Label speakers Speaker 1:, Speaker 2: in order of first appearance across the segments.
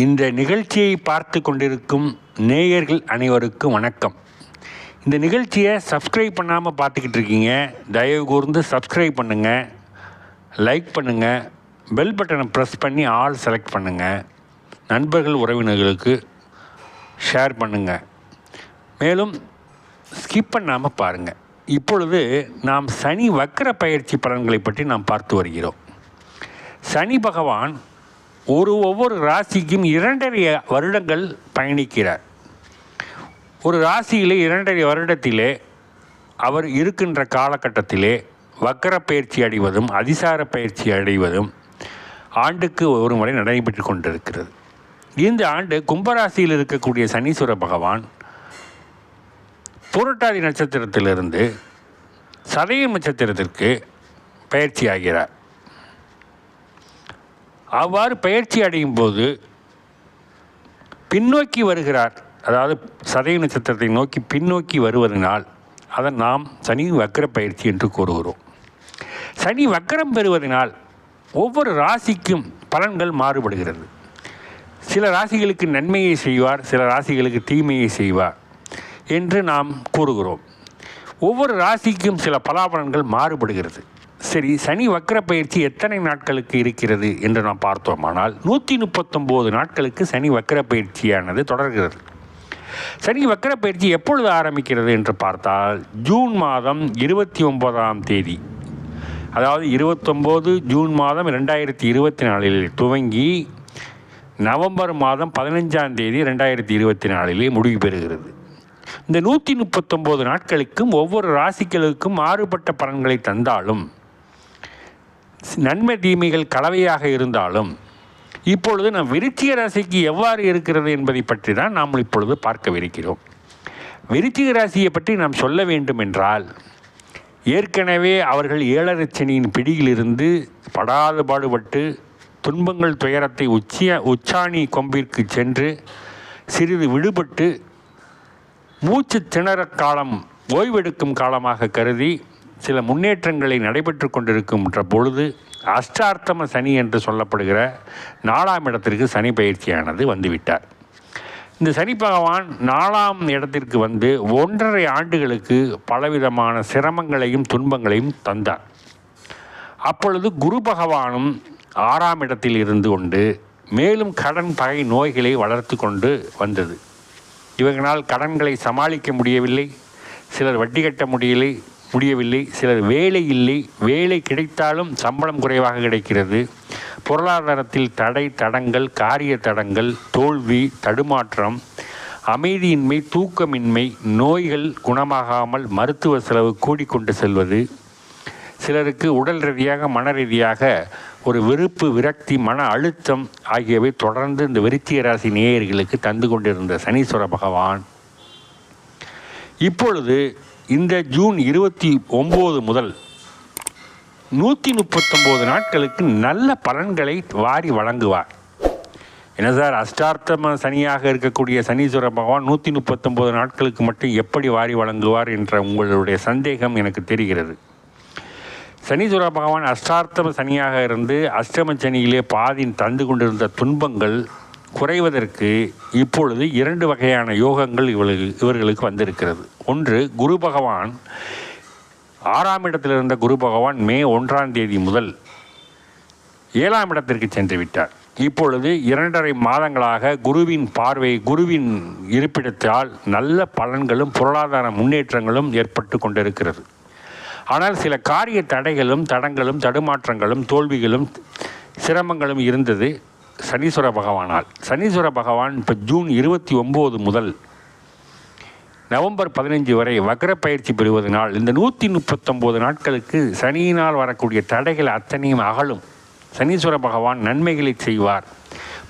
Speaker 1: இந்த நிகழ்ச்சியை பார்த்து கொண்டிருக்கும் நேயர்கள் அனைவருக்கும் வணக்கம். இந்த நிகழ்ச்சியை சப்ஸ்கிரைப் பண்ணாமல் பார்த்துக்கிட்டு இருக்கீங்க. தயவு கூர்ந்து சப்ஸ்கிரைப் பண்ணுங்கள், லைக் பண்ணுங்கள், பெல் பட்டனை ப்ரெஸ் பண்ணி ஆல் செலக்ட் பண்ணுங்கள், நண்பர்கள் உறவினர்களுக்கு ஷேர் பண்ணுங்கள், மேலும் ஸ்கிப் பண்ணாமல் பாருங்கள். இப்பொழுது நாம் சனி வக்கர பயிற்சி பலன்களை பற்றி நாம் பார்த்து வருகிறோம். சனி பகவான் ஒவ்வொரு ராசிக்கும் 2.5 வருடங்கள் பயணிக்கிறார். ஒரு ராசியிலே 2.5 வருடத்திலே அவர் இருக்கின்ற காலகட்டத்திலே வக்கர பயிற்சி அடைவதும் அதிசார பயிற்சி அடைவதும் ஆண்டுக்கு ஒரு முறை நடைபெற்று கொண்டிருக்கிறது. இந்த ஆண்டு கும்பராசியில் இருக்கக்கூடிய சனீஸ்வர பகவான் புரட்டாதி நட்சத்திரத்திலிருந்து சதயம் நட்சத்திரத்திற்கு பயிற்சி ஆகிறார். அவ்வாறு பயிற்சி அடையும் போது பின்னோக்கி வருகிறார். அதாவது சதய நட்சத்திரத்தை நோக்கி பின்னோக்கி வருவதனால் அதை நாம் சனி வக்கர பயிற்சி என்று கூறுகிறோம். சனி வக்கரம் பெறுவதனால் ஒவ்வொரு ராசிக்கும் பலன்கள் மாறுபடுகிறது. சில ராசிகளுக்கு நன்மையை செய்வார், சில ராசிகளுக்கு தீமையை செய்வார் என்று நாம் கூறுகிறோம். ஒவ்வொரு ராசிக்கும் சில பலாபலன்கள் மாறுபடுகிறது. சரி, சனி வக்கர பயிற்சி எத்தனை நாட்களுக்கு இருக்கிறது என்று நாம் பார்த்தோமானால் 139 நாட்களுக்கு சனி வக்கர பயிற்சியானது தொடர்கிறது. சனி வக்கர பயிற்சி எப்பொழுது ஆரம்பிக்கிறது என்று பார்த்தால் ஜூன் மாதம் 29ஆம் தேதி, அதாவது 29 ஜூன் மாதம் 2024 துவங்கி நவம்பர் மாதம் 15ஆம் தேதி 2024 முடிவு பெறுகிறது. இந்த 139 நாட்களுக்கும் ஒவ்வொரு ராசிகளுக்கும் மாறுபட்ட பலன்களை தந்தாலும், நன்மை தீமைகள் கலவையாக இருந்தாலும், இப்பொழுது நம் விருச்சிக ராசிக்கு எவ்வாறு இருக்கிறது என்பதை பற்றி தான் நாம் இப்பொழுது பார்க்கவிருக்கிறோம். விருச்சிக ராசியை பற்றி நாம் சொல்ல வேண்டும் என்றால், ஏற்கனவே அவர்கள் 7.5 சனியின் பிடியிலிருந்து படாது பாடுபட்டு துன்பங்கள் துயரத்தை உச்சாணி கொம்பிற்கு சென்று சிறிது விடுபட்டு மூச்சு திணற காலம், ஓய்வெடுக்கும் காலமாக கருதி சில முன்னேற்றங்களை நடைபெற்று கொண்டிருக்கின்ற பொழுது அஷ்டார்த்தம சனி என்று சொல்லப்படுகிற 4ஆம் இடத்திற்கு சனி பயிற்சியானது வந்துவிட்டார். இந்த சனி பகவான் 4ஆம் இடத்திற்கு வந்து 1.5 ஆண்டுகளுக்கு பலவிதமான சிரமங்களையும் துன்பங்களையும் தந்தார். அப்பொழுது குரு பகவானும் 6ஆம் இடத்தில் இருந்து கொண்டு மேலும் கடன் பகை நோய்களை வளர்த்து கொண்டு வந்தது. இவர்களால் கடன்களை சமாளிக்க முடியவில்லை, சிலர் வட்டி கட்ட முடியவில்லை, சிலர் வேலை இல்லை, வேலை கிடைத்தாலும் சம்பளம் குறைவாக கிடைக்கிறது, பொருளாதாரத்தில் தடங்கள், காரிய தடங்கள், தோல்வி, தடுமாற்றம், அமைதியின்மை, தூக்கமின்மை, நோய்கள் குணமாகாமல் மருத்துவ செலவு கூடிக்கொண்டு செல்வது, சிலருக்கு உடல் ரீதியாக மன ரீதியாக ஒரு வெறுப்பு, விரக்தி, மன அழுத்தம் ஆகியவை தொடர்ந்து இந்த விருச்சிக ராசி நேயர்களுக்கு தந்து கொண்டிருந்த சனீஸ்வர பகவான் இப்பொழுது இந்த ஜூன் 29 முதல் 139 நாட்களுக்கு நல்ல பலன்களை வாரி வழங்குவார். என்ன சார், அஷ்டார்த்தம சனியாக இருக்கக்கூடிய சனீஸ்வர பகவான் 139 நாட்களுக்கு மட்டும் எப்படி வாரி வழங்குவார் என்ற உங்களுடைய சந்தேகம் எனக்கு தெரிகிறது. சனீஸ்வர பகவான் அஷ்டார்த்தம சனியாக இருந்து அஷ்டம சனியிலே பாதி தந்து கொண்டிருந்த துன்பங்கள் குறைவதற்கு இப்பொழுது 2 வகையான யோகங்கள் இவர்களுக்கு வந்திருக்கிறது. ஒன்று, குரு பகவான் 6ஆம் இடத்தில் இருந்த குரு பகவான் மே 1ஆம் தேதி முதல் 7ஆம் இடத்திற்கு சென்று விட்டார். இப்பொழுது 2.5 மாதங்களாக குருவின் பார்வை, குருவின் இருப்பிடத்தால் நல்ல பலன்களும் பொருளாதார முன்னேற்றங்களும் ஏற்பட்டு கொண்டிருக்கிறது. ஆனால் சில காரிய தடைகளும் தடங்களும் தடுமாற்றங்களும் தோல்விகளும் சிரமங்களும் இருந்தது சனீஸ்வர பகவானால். சனீஸ்வர பகவான் இப்போ ஜூன் 29 முதல் நவம்பர் 15 வரை வக்கர பயிற்சி பெறுவதனால் இந்த 139 நாட்களுக்கு சனியினால் வரக்கூடிய தடைகள் அத்தனையும் அகலும். சனீஸ்வர பகவான் நன்மைகளை செய்வார்,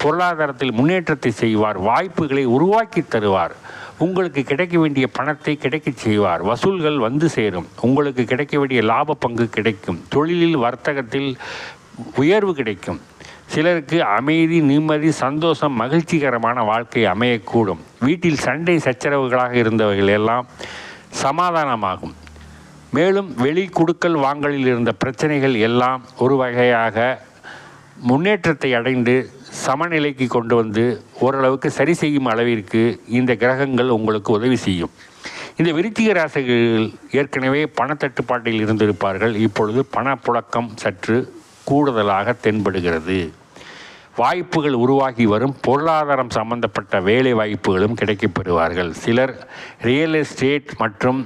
Speaker 1: பொருளாதாரத்தில் முன்னேற்றத்தை செய்வார், வாய்ப்புகளை உருவாக்கி தருவார், உங்களுக்கு கிடைக்க வேண்டிய பணத்தை கிடைக்கச் செய்வார், வசூல்கள் வந்து சேரும், உங்களுக்கு கிடைக்க வேண்டிய லாப பங்கு கிடைக்கும், தொழிலில் வர்த்தகத்தில் உயர்வு கிடைக்கும், சிலருக்கு அமைதி, நிம்மதி, சந்தோஷம், மகிழ்ச்சிகரமான வாழ்க்கை அமையக்கூடும். வீட்டில் சண்டை சச்சரவுகளாக இருந்தவர்கள் எல்லாம் சமாதானமாகும். மேலும் வெளி கொடுக்கல் வாங்கலில் இருந்த பிரச்சனைகள் எல்லாம் ஒரு வகையாக முன்னேற்றத்தை அடைந்து சமநிலைக்கு கொண்டு வந்து ஓரளவுக்கு சரி செய்யும் அளவிற்கு இந்த கிரகங்கள் உங்களுக்கு உதவி செய்யும். இந்த விருச்சிக ராசிகள் ஏற்கனவே பணத்தட்டுப்பாட்டில் இருந்திருப்பார்கள். இப்பொழுது பணப்புழக்கம் சற்று கூடுதலாக தென்படுகிறது. வாய்ப்புகள் உருவாகி வரும். பொருளாதாரம் சம்பந்தப்பட்ட வேலை வாய்ப்புகளும் கிடைக்கப்பெறுவார்கள். சிலர் ரியல் எஸ்டேட் மற்றும்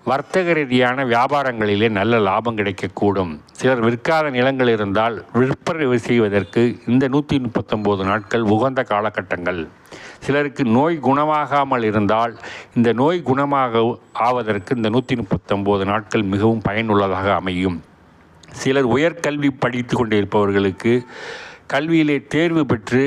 Speaker 1: வர்த்தக ரீதியான வியாபாரங்களிலே நல்ல லாபம் கிடைக்கக்கூடும். சிலர் விற்காத நிலங்கள் இருந்தால் விற்பனை செய்வதற்கு இந்த 139 நாட்கள் உகந்த காலகட்டங்கள். சிலருக்கு நோய் குணமாகாமல் இருந்தால் இந்த நோய் குணமாக ஆவதற்கு இந்த 139 நாட்கள் மிகவும் பயனுள்ளதாக அமையும். சிலர் உயர்கல்வி படித்து கொண்டிருப்பவர்களுக்கு கல்வியிலே தேர்வு பெற்று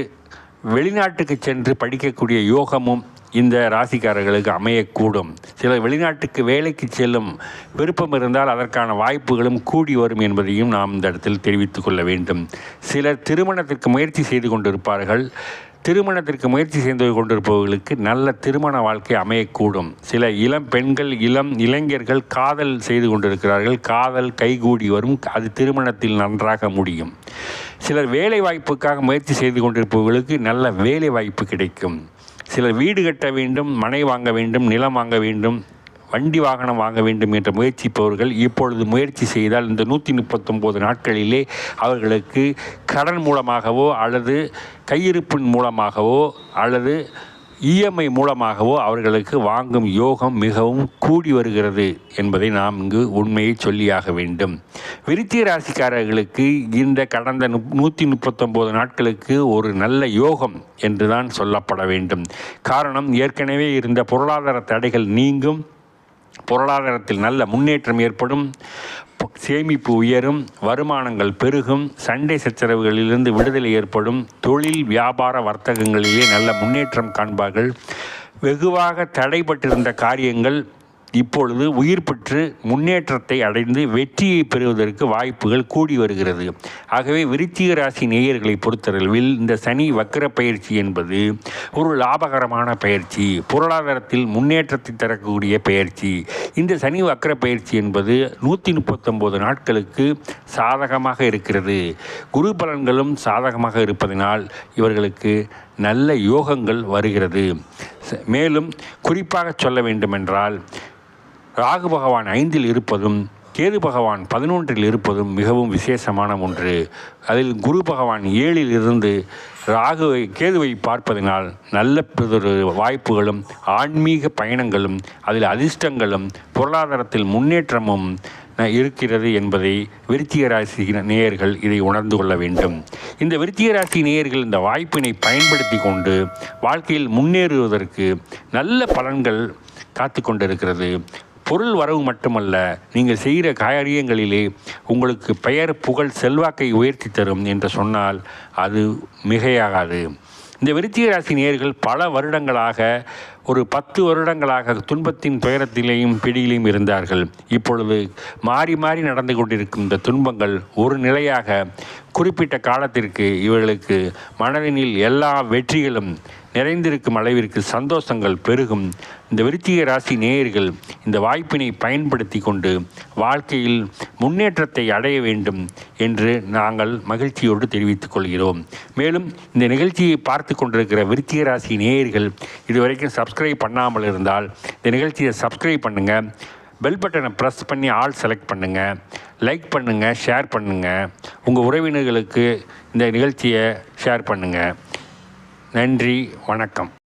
Speaker 1: வெளிநாட்டுக்கு சென்று படிக்கக்கூடிய யோகமும் இந்த ராசிக்காரர்களுக்கு அமையக்கூடும். சிலர் வெளிநாட்டுக்கு வேலைக்கு செல்லும் விருப்பம் இருந்தால் அதற்கான வாய்ப்புகளும் கூடி வரும் என்பதையும் நாம் இந்த இடத்தில் தெரிவித்துக் கொள்ள வேண்டும். சிலர் திருமணத்திற்கு முயற்சி செய்து கொண்டிருப்பார்கள். திருமணத்திற்கு முயற்சி செய்து கொண்டிருப்பவர்களுக்கு நல்ல திருமண வாழ்க்கை அமையக்கூடும். சில இளம் பெண்கள் இளைஞர்கள் காதல் செய்து கொண்டிருக்கிறார்கள். காதல் கைகூடி வரும். அது திருமணத்தில் நன்றாக முடியும். சிலர் வேலை வாய்ப்புக்காக முயற்சி செய்து கொண்டிருப்பவர்களுக்கு நல்ல வேலை வாய்ப்பு கிடைக்கும். சிலர் வீடு கட்ட வேண்டும், மனை வாங்க வேண்டும், நிலம் வாங்க வேண்டும், வண்டி வாகனம் வாங்க வேண்டும் என்ற முயற்சிப்பவர்கள் இப்பொழுது முயற்சி செய்தால் இந்த 139 நாட்களிலே அவர்களுக்கு கடன் மூலமாகவோ அல்லது கையிருப்பின் மூலமாகவோ அல்லது இஎம்ஐ மூலமாகவோ அவர்களுக்கு வாங்கும் யோகம் மிகவும் கூடி வருகிறது என்பதை நாம் இங்கு உண்மையை சொல்லியாக வேண்டும். விருச்சிக ராசிக்காரர்களுக்கு இந்த கடந்த 139 நாட்களுக்கு ஒரு நல்ல யோகம் என்றுதான் சொல்லப்பட வேண்டும். காரணம், ஏற்கனவே இருந்த பொருளாதார தடைகள் நீங்கும். பொருளாதாரத்தில் நல்ல முன்னேற்றம் ஏற்படும். சேமிப்பு உயரும். வருமானங்கள் பெருகும். சண்டை சச்சரவுகளிலிருந்து விடுதலை ஏற்படும். தொழில் வியாபார வர்த்தகங்களிலே நல்ல முன்னேற்றம் காண்பார்கள். வெகுவாக தடைபட்டிருந்த காரியங்கள் இப்பொழுது உயிர் பெற்று முன்னேற்றத்தை அடைந்து வெற்றியை பெறுவதற்கு வாய்ப்புகள் கூடி வருகிறது. ஆகவே விருச்சிக ராசி நேயர்களை பொறுத்தளவில் இந்த சனி வக்கிர பயிற்சி என்பது ஒரு லாபகரமான பயிற்சி, பொருளாதாரத்தில் முன்னேற்றத்தை தரக்கூடிய பயிற்சி. இந்த சனி வக்கிர பயிற்சி என்பது 139 நாட்களுக்கு சாதகமாக இருக்கிறது. குரு பலன்களும் சாதகமாக இருப்பதனால் இவர்களுக்கு நல்ல யோகங்கள் வருகிறது. மேலும் குறிப்பாக சொல்ல வேண்டுமென்றால், ராகு பகவான் 5இல் இருப்பதும் கேது பகவான் 11இல் இருப்பதும் மிகவும் விசேஷமான ஒன்று. அதில் குரு பகவான் 7இல் இருந்து கேதுவை பார்ப்பதனால் நல்ல வாய்ப்புகளும் ஆன்மீக பயணங்களும் அதில் அதிர்ஷ்டங்களும் பொருளாதாரத்தில் முன்னேற்றமும் இருக்கிறது என்பதை விருச்சிக ராசி நேயர்கள் இதை உணர்ந்து கொள்ள வேண்டும். இந்த விருச்சிக ராசி நேயர்கள் இந்த வாய்ப்பினை பயன்படுத்தி கொண்டு வாழ்க்கையில் முன்னேறுவதற்கு நல்ல பலன்கள் காத்து கொண்டிருக்கிறது. பொருள் வரவு மட்டுமல்ல, நீங்கள் செய்கிற காரியங்களிலே உங்களுக்கு பெயர் புகழ் செல்வாக்கை உயர்த்தி தரும் என்று சொன்னால் அது மிகையாகாது. இந்த விருச்சிக ராசி நேயர்கள் பல வருடங்களாக ஒரு 10 வருடங்களாக துன்பத்தின் துயரத்திலேயும் பிடியிலையும் இருந்தார்கள். இப்பொழுது மாறி மாறி நடந்து கொண்டிருக்கும் இந்த துன்பங்கள் ஒரு நிலையாக குறிப்பிட்ட காலத்திற்கு இவர்களுக்கு மனதினில் எல்லா வெற்றிகளும் நிறைந்திருக்கும் அளவிற்கு சந்தோஷங்கள் பெருகும். இந்த விருச்சிக ராசி நேயர்கள் இந்த வாய்ப்பினை பயன்படுத்தி கொண்டு வாழ்க்கையில் முன்னேற்றத்தை அடைய வேண்டும் என்று நாங்கள் மகிழ்ச்சியோடு தெரிவித்துக் கொள்கிறோம். மேலும் இந்த நிகழ்ச்சியை பார்த்து கொண்டிருக்கிற விருச்சிக ராசி நேயர்கள் இதுவரைக்கும் சப்ஸ்கிரைப் பண்ணாமல் இருந்தால் இந்த நிகழ்ச்சியை சப்ஸ்கிரைப் பண்ணுங்கள். பெல் பட்டனை ப்ரெஸ் பண்ணி ஆல் செலக்ட் பண்ணுங்கள். லைக் பண்ணுங்கள், ஷேர் பண்ணுங்கள். உங்கள் உறவினர்களுக்கு இந்த நிகழ்ச்சியை ஷேர் பண்ணுங்கள். நன்றி, வணக்கம்.